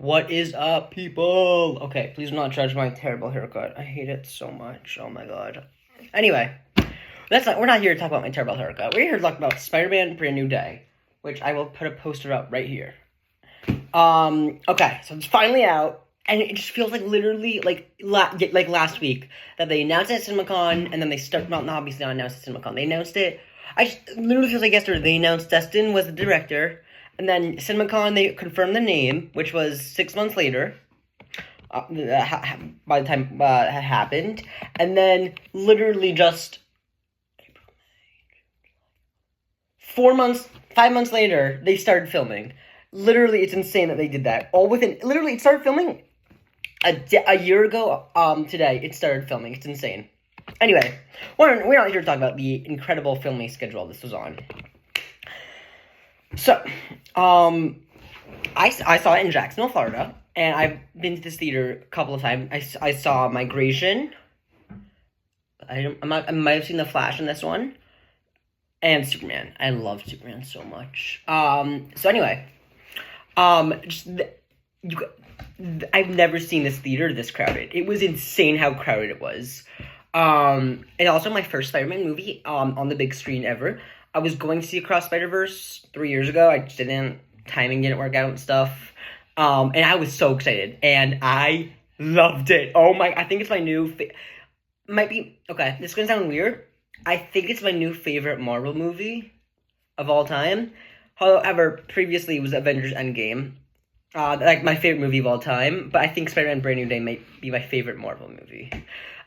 What is up, people? Okay, please do not judge my terrible haircut. I hate it so much. Oh my god. Anyway, we're not here to talk about my terrible haircut. We're here to talk about Spider-Man Brand New Day, which I will put a poster up right here. Okay, so it's finally out, and it just feels like literally like last week that they announced it at CinemaCon, and then they not obviously not announced it at CinemaCon. They announced it. I just literally feels like yesterday they announced Destin was the director. And then CinemaCon, they confirmed the name, which was 6 months later, by the time it happened. And then literally just 5 months later, they started filming. Literally, it's insane that they did that. Literally, it started filming a year ago today. It started filming. It's insane. Anyway, we're not here to talk about the incredible filming schedule this was on. So, I saw it in Jacksonville, Florida, and I've been to this theater a couple of times. I saw Migration. I might have seen The Flash in this one, and Superman. I love Superman so much. So anyway, I've never seen this theater this crowded. It was insane how crowded it was. And also my first Spider-Man movie, on the big screen ever. I was going to see Across Spider-Verse 3 years ago. I just timing didn't work out and stuff. And I was so excited. And I loved it. Oh my, I think it's my new, okay, this is going to sound weird. I think it's my new favorite Marvel movie of all time. However, previously it was Avengers Endgame. Like my favorite movie of all time. But I think Spider-Man Brand New Day might be my favorite Marvel movie.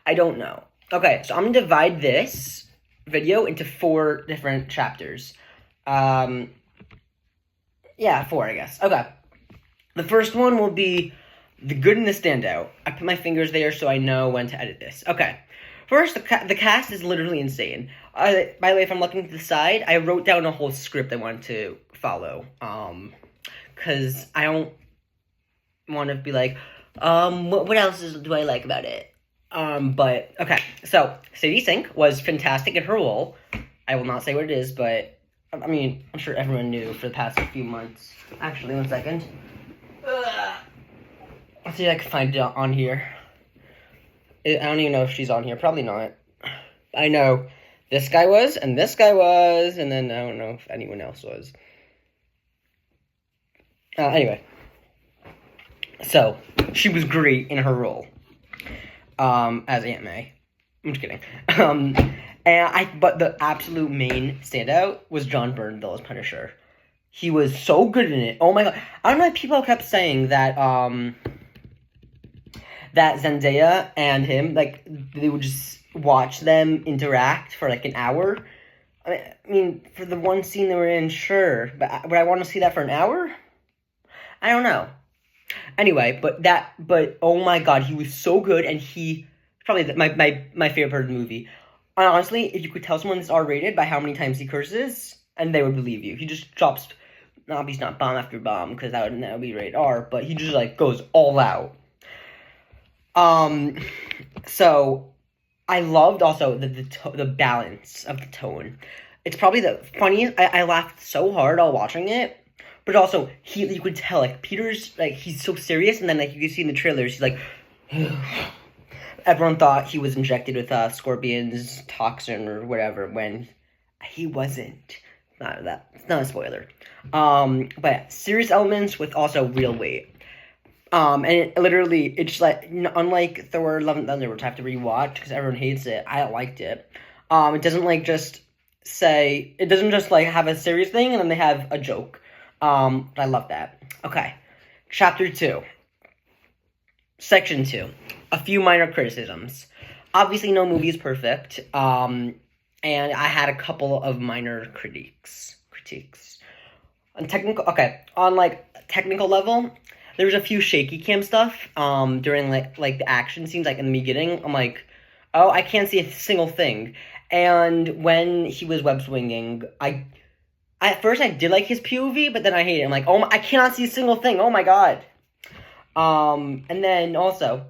I don't know. Okay, so I'm going to divide this video into 4 different chapters. Yeah, 4, I guess. Okay. The first one will be the good and the standout. I put my fingers there so I know when to edit this. Okay. First, the cast is literally insane. By the way, if I'm looking to the side, I wrote down a whole script I wanted to follow. Because I don't want to be like, what else do I like about it? But, okay, so, Sadie Sink was fantastic in her role. I will not say what it is, but, I mean, I'm sure everyone knew for the past few months. Actually, 1 second. Let's see if I can find it on here. I don't even know if she's on here. Probably not. I know this guy was, and this guy was, and then I don't know if anyone else was. Anyway. So, she was great in her role. As Aunt May. I'm just kidding. But the absolute main standout was John Bernthal as Punisher. He was so good in it. Oh my god. I don't know why people kept saying that, that Zendaya and him, like, they would just watch them interact for, like, an hour. I mean, for the one scene they were in, sure. But would I want to see that for an hour? I don't know. Anyway, but oh my god, he was so good, and he probably my favorite part of the movie. And honestly, if you could tell someone it's R-rated by how many times he curses, and they would believe you. He just drops, he's not bomb after bomb, because that would be rated R, but he just, like, goes all out. So, I loved also the balance of the tone. It's probably the funniest, I laughed so hard while watching it. But also, you could tell, like, Peter's, like, he's so serious, and then, like, you can see in the trailers, he's like, everyone thought he was injected with, Scorpion's toxin or whatever, when he wasn't. It's not a spoiler. But serious elements with also real weight. And it's like, unlike Thor Love and Thunder, which I have to rewatch, because everyone hates it, I liked it. It doesn't, like, just have a serious thing, and then they have a joke. I love that. Okay. Chapter 2. Section 2. A few minor criticisms. Obviously, no movie is perfect. And I had a couple of minor critiques. On technical level, there was a few shaky cam stuff, during, like the action scenes, like, in the beginning. I'm like, oh, I can't see a single thing. And when he was web swinging, at first, I did like his POV, but then I hate it. I'm like, I cannot see a single thing. Oh my god. And then also,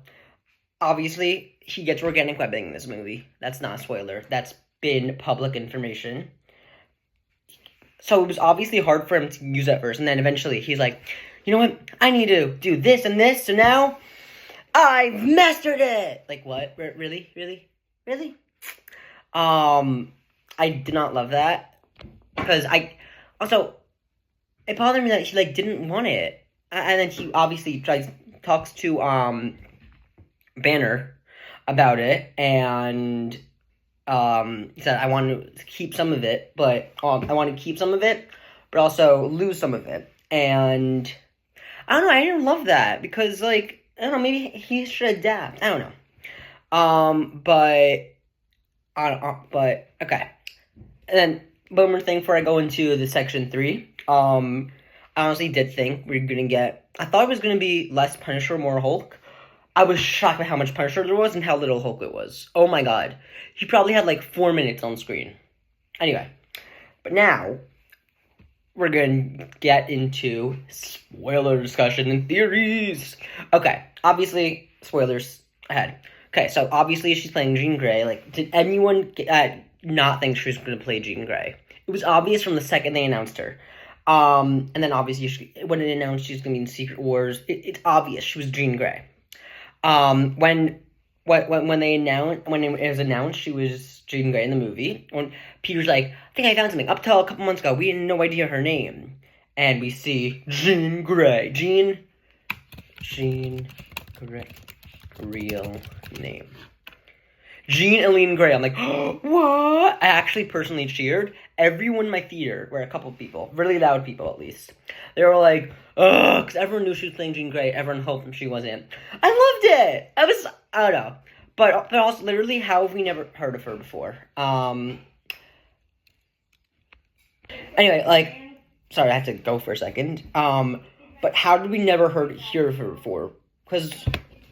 obviously, he gets organic webbing in this movie. That's not a spoiler. That's been public information. So it was obviously hard for him to use at first, and then eventually he's like, you know what? I need to do this and this, so now I've mastered it. Like, what? Really? Really? Really? I did not love that. Because also, it bothered me that he, like, didn't want it. And then he obviously talks to, Banner about it, and, he said, I want to keep some of it, but, I want to keep some of it, but also lose some of it. And, I don't know, I didn't love that, because, like, I don't know, maybe he should adapt. I don't know. But, okay. And then, one more thing before I go into the section 3. I honestly did think we were gonna get... I thought it was gonna be less Punisher, more Hulk. I was shocked by how much Punisher there was and how little Hulk it was. Oh my god. He probably had like 4 minutes on screen. Anyway. But now, we're gonna get into spoiler discussion and theories. Okay, obviously, spoilers ahead. Okay, so obviously she's playing Jean Grey. Like, did anyone not think she was gonna play Jean Grey? It was obvious from the second they announced her. And then obviously when it announced she was gonna be in Secret Wars, it's obvious she was Jean Grey. When it was announced she was Jean Grey in the movie, when Peter's like, I think I found something. Up till a couple months ago, we had no idea her name. And we see Jean Grey. Jean Grey. Real name. Jean Eileen Grey. I'm like, oh, what? I actually personally cheered. Everyone in my theater, were a couple of people, really loud people at least, they were like, ugh, because everyone knew she was playing Jean Grey. Everyone hoped she wasn't. I loved it. I don't know. But also, literally, how have we never heard of her before? Anyway, like, sorry, I have to go for a second. But how did we never hear of her before? Because,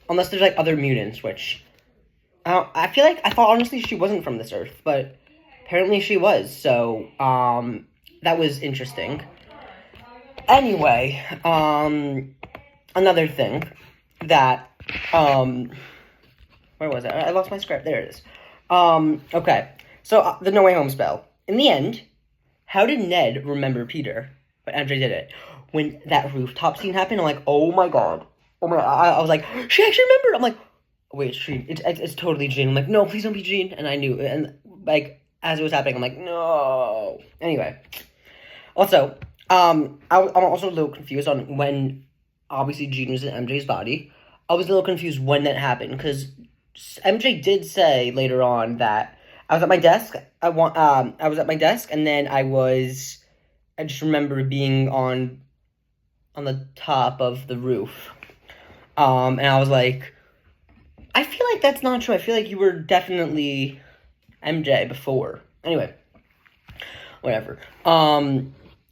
unless there's, like, other mutants, which, I feel like, I thought, honestly, she wasn't from this Earth, but apparently she was, so, that was interesting. Anyway, another thing that, where was it? I lost my script. There it is. Okay. So, the No Way Home spell. In the end, how did Ned remember Peter? But MJ did it. When that rooftop scene happened, I'm like, oh my god. Oh my god. I was like, she actually remembered. I'm like, wait, it's totally Jean. I'm like, no, please don't be Jean. And I knew. And, like, as it was happening, I'm like, no. Anyway. Also, I'm also a little confused on when, obviously, Jean was in MJ's body. I was a little confused when that happened, because MJ did say later on that I was at my desk. I was at my desk, and then I just remember being on the top of the roof. And I was like, I feel like that's not true. I feel like you were definitely MJ before. Anyway, whatever.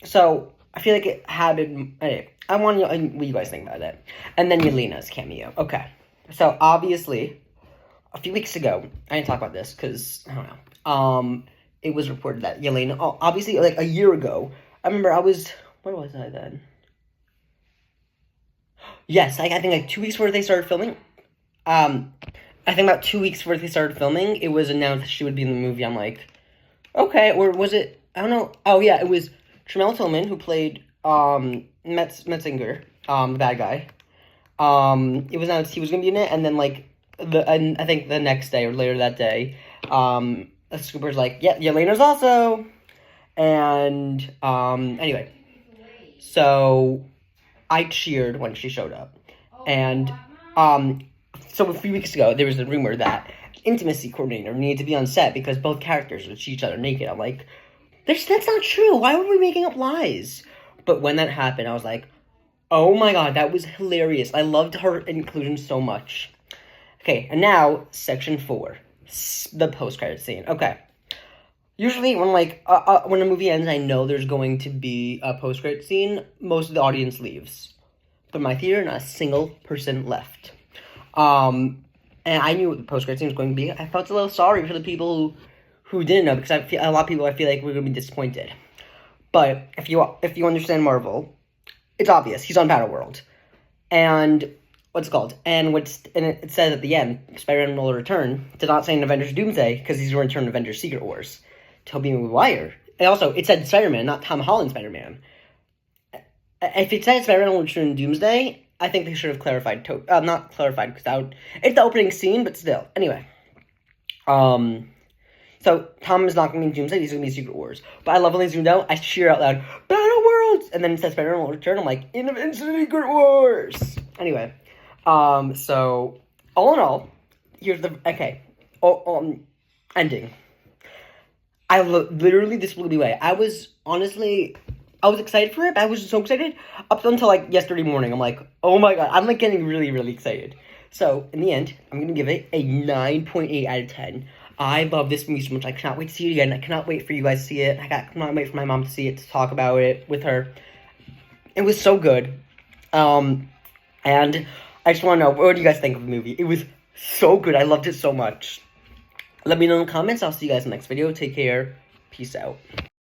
So I feel like it happened. Anyway, I want to know what you guys think about it. And then Yelena's cameo. Okay, so obviously, a few weeks ago, I didn't talk about this because I don't know. It was reported that Yelena, obviously, like a year ago. I remember where was I then? Yes, I think like 2 weeks before they started filming. I think about 2 weeks before they started filming, it was announced that she would be in the movie. I'm like, okay, or was it? I don't know. Oh yeah, it was Tramell Tillman who played Metzinger, the bad guy. It was announced he was gonna be in it, and then like I think the next day or later that day, a scooper's like, yeah, Yelena's also, and anyway, so I cheered when she showed up, and so a few weeks ago there was a rumor that intimacy coordinator needed to be on set because both characters would see each other naked. I'm like, that's not true. Why were we making up lies? But when that happened, I was like, oh my god, that was hilarious. I loved her inclusion so much. Okay, and now, section 4. The post-credit scene. Okay. Usually, when a movie ends, I know there's going to be a post-credit scene, most of the audience leaves. But in my theater, not a single person left. And I knew what the post-credit scene was going to be. I felt a little sorry for the people who didn't know, because a lot of people, I feel like, were going to be disappointed. But if you understand Marvel, it's obvious. He's on Battleworld. And what's it called? And it says at the end, Spider-Man will return. Did not say in Avengers Doomsday, because he's going to return in Avengers Secret Wars. Tobey Maguire. And also, it said Spider-Man, not Tom Holland Spider-Man. If it says Spider-Man Return in Doomsday, I think they should have clarified. Not clarified because it's the opening scene, but still. Anyway, so Tom is not going to be in Doomsday. He's going to be Secret Wars. But I love when they zoomed out. I cheer out loud, Battle Worlds, and then it says Spider-Man will return. I'm like, in Secret Wars. Anyway, so all in all, here's the ending. Literally, this blew me away. I was excited for it, but I was so excited up until, like, yesterday morning. I'm like, oh my god. I'm, like, getting really, really excited. So, in the end, I'm going to give it a 9.8 out of 10. I love this movie so much. I cannot wait to see it again. I cannot wait for you guys to see it. I cannot wait for my mom to see it, to talk about it with her. It was so good. And I just want to know, what do you guys think of the movie? It was so good. I loved it so much. Let me know in the comments. I'll see you guys in the next video. Take care. Peace out.